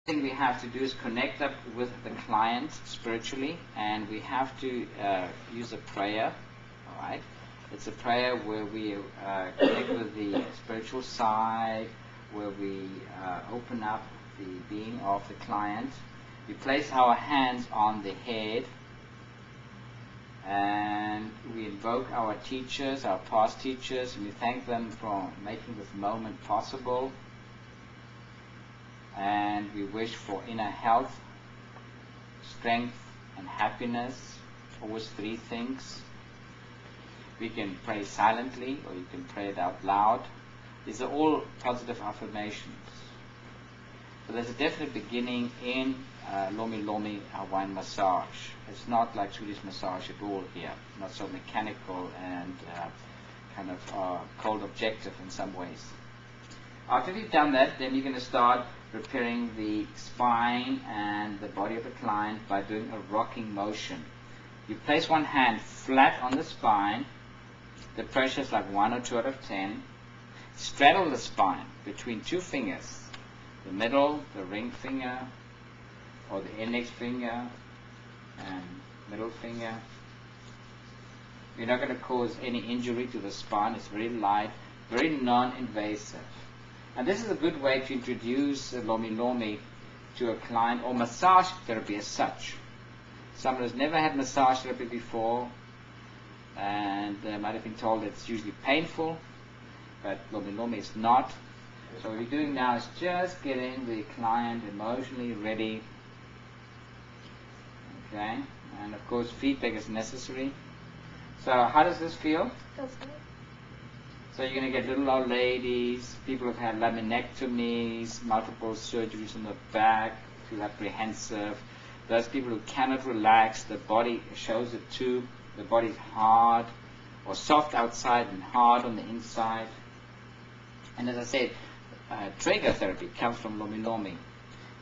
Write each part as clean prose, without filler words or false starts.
thing we have to do is connect up with the client spiritually, and we have to use a prayer. All right, it's a prayer where we connect with the spiritual side, where we open up the being of the client. We place our hands on the head, and we invoke our teachers, our past teachers, and we thank them for making this moment possible. And we wish for inner health, strength, and happiness. Always three things. We can pray silently, or you can pray it out loud. These are all positive affirmations. So there's a definite beginning in lomilomi1 massage. It's not like Swedish massage at all here. Not so mechanical and kind of cold objective in some ways. After you've done that, then you're going to start preparing the spine and the body of the client by doing a rocking motion. You place one hand flat on the spine. The pressure is like 1 or 2 out of 10. Straddle the spine between two fingers, the middle, the ring finger, or the index finger and middle finger. You're not going to cause any injury to the spine. It's very light, very non-invasive. And this is a good way to introduce lomilomi to a client, or massage therapy as such. Someone who's never had massage therapy before, and might have been told it's usually painful, but lomilomi is not. So what we're doing now is just getting the client emotionally ready. Okay, and of course feedback is necessary. So how does this feel? Feels good. So you're going to get little old ladies, people who've had laminectomies, multiple surgeries on the back, feel apprehensive. Those people who cannot relax, the body shows it too. The body's hard, or soft outside and hard on the inside. And as I said, trigger therapy comes from lomilomi.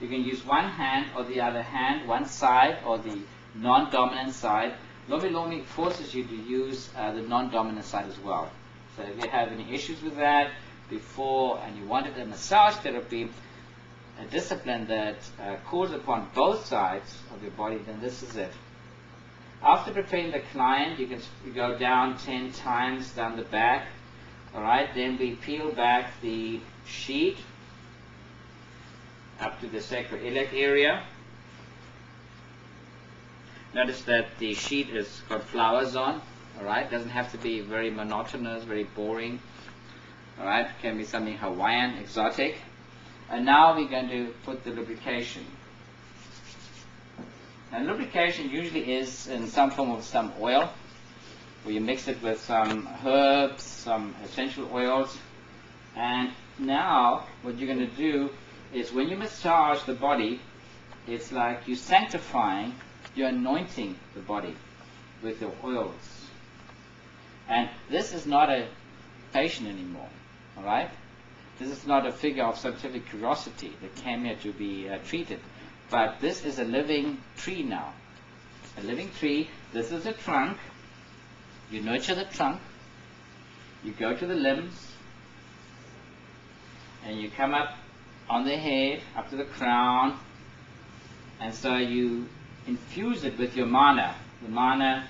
You can use one hand or the other hand, one side or the non-dominant side. Lomilomi forces you to use the non-dominant side as well. So if you have any issues with that before and you wanted a massage therapy, a discipline that calls upon both sides of your body, then this is it. After preparing the client, you can go down 10 times down the back. Alright, then we peel back the sheet up to the sacroiliac area. Notice that the sheet has got flowers on. Alright, doesn't have to be very monotonous, very boring. Alright, can be something Hawaiian, exotic. And now we're going to put the lubrication. Now lubrication usually is in some form of some oil, where you mix it with some herbs, some essential oils. And now what you're going to do is when you massage the body, it's like you're sanctifying, you're anointing the body with your oils. And this is not a patient anymore, alright? This is not a figure of scientific curiosity that came here to be treated. But this is a living tree now. A living tree. This is a trunk. You nurture the trunk. You go to the limbs. And you come up on the head, up to the crown. And so you infuse it with your mana. The mana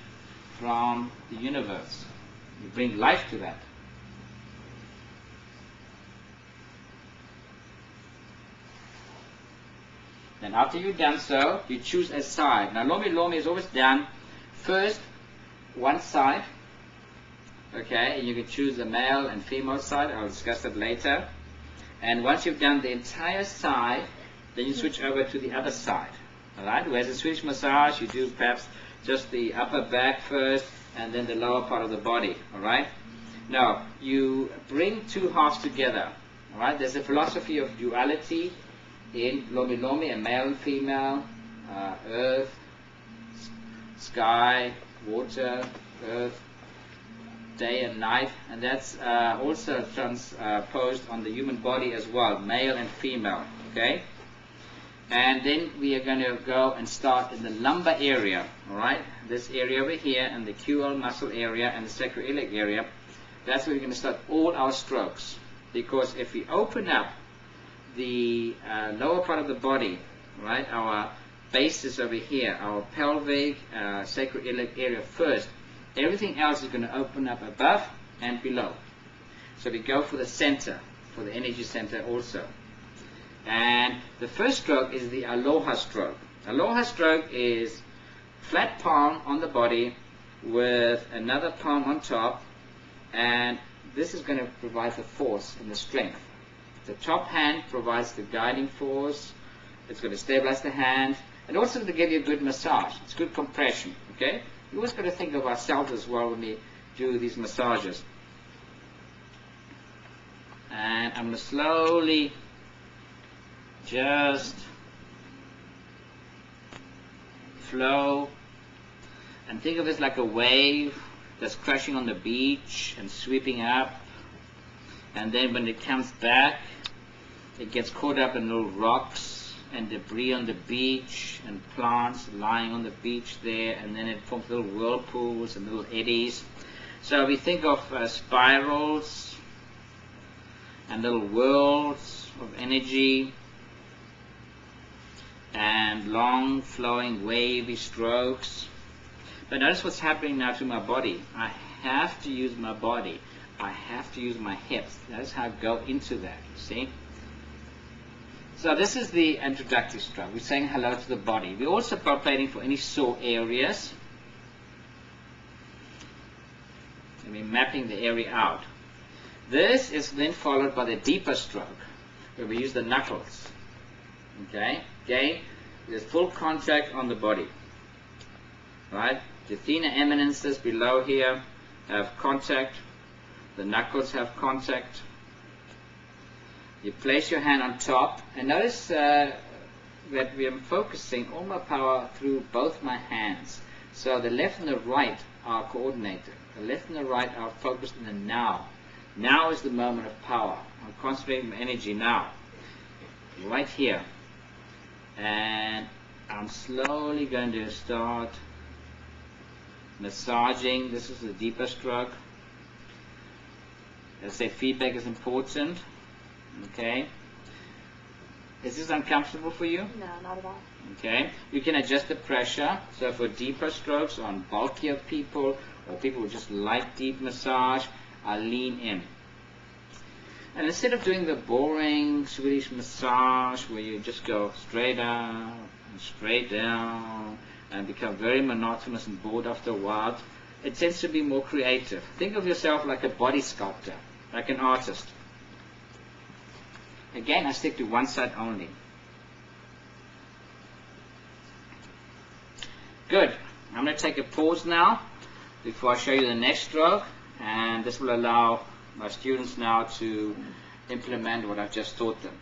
from the universe. You bring life to that. Then after you've done so, you choose a side. Now lomilomi is always done first one side. Okay, and you can choose the male and female side. I'll discuss that later. And once you've done the entire side, then you switch over to the other side. Alright, whereas in Swedish massage, you do perhaps just the upper back first, and then the lower part of the body. Alright? Now, you bring two halves together. Alright, there's a philosophy of duality in lomilomi, a male and female, earth, sky, water, earth, day and night, and that's also transposed on the human body as well, male and female. Okay? And then we are going to go and start in the lumbar area. Alright? This area over here, and the QL muscle area and the sacroiliac area. That's where we're going to start all our strokes. Because if we open up the lower part of the body, right? Our base is over here, our pelvic, sacroiliac area first. Everything else is going to open up above and below. So we go for the center, for the energy center also. And the first stroke is the aloha stroke. Aloha stroke is flat palm on the body with another palm on top, and this is going to provide the force and the strength. The top hand provides the guiding force. It's going to stabilize the hand, and also to give you a good massage. It's good compression. Okay? You always got to think of ourselves as well when we do these massages. And I'm going to slowly just flow, and think of it like a wave that's crashing on the beach and sweeping up, and then when it comes back, it gets caught up in little rocks and debris on the beach and plants lying on the beach there, and then it forms little whirlpools and little eddies. So we think of spirals and little whirls of energy and long flowing wavy strokes. But notice what's happening now to my body. I have to use my body. I have to use my hips. That's how I go into that, you see. So this is the introductory stroke. We're saying hello to the body. We're also palpating for any sore areas. And we're mapping the area out. This is then followed by the deeper stroke, where we use the knuckles. Okay? Again, there's full contact on the body. Right? The thinner eminences below here have contact. The knuckles have contact. You place your hand on top, and notice that we are focusing all my power through both my hands. So the left and the right are coordinated. The left and the right are focused in the now. Now is the moment of power. I'm concentrating my energy now, right here. And I'm slowly going to start massaging. This is the deeper stroke. As I say, feedback is important. Okay. Is this uncomfortable for you? No, not at all. Okay. You can adjust the pressure. So for deeper strokes on bulkier people or people who just like deep massage, I lean in. And instead of doing the boring Swedish massage where you just go straight up and straight down and become very monotonous and bored after a while, it tends to be more creative. Think of yourself like a body sculptor, like an artist. Again, I stick to one side only. Good. I'm going to take a pause now before I show you the next stroke, and this will allow my students now to implement what I've just taught them.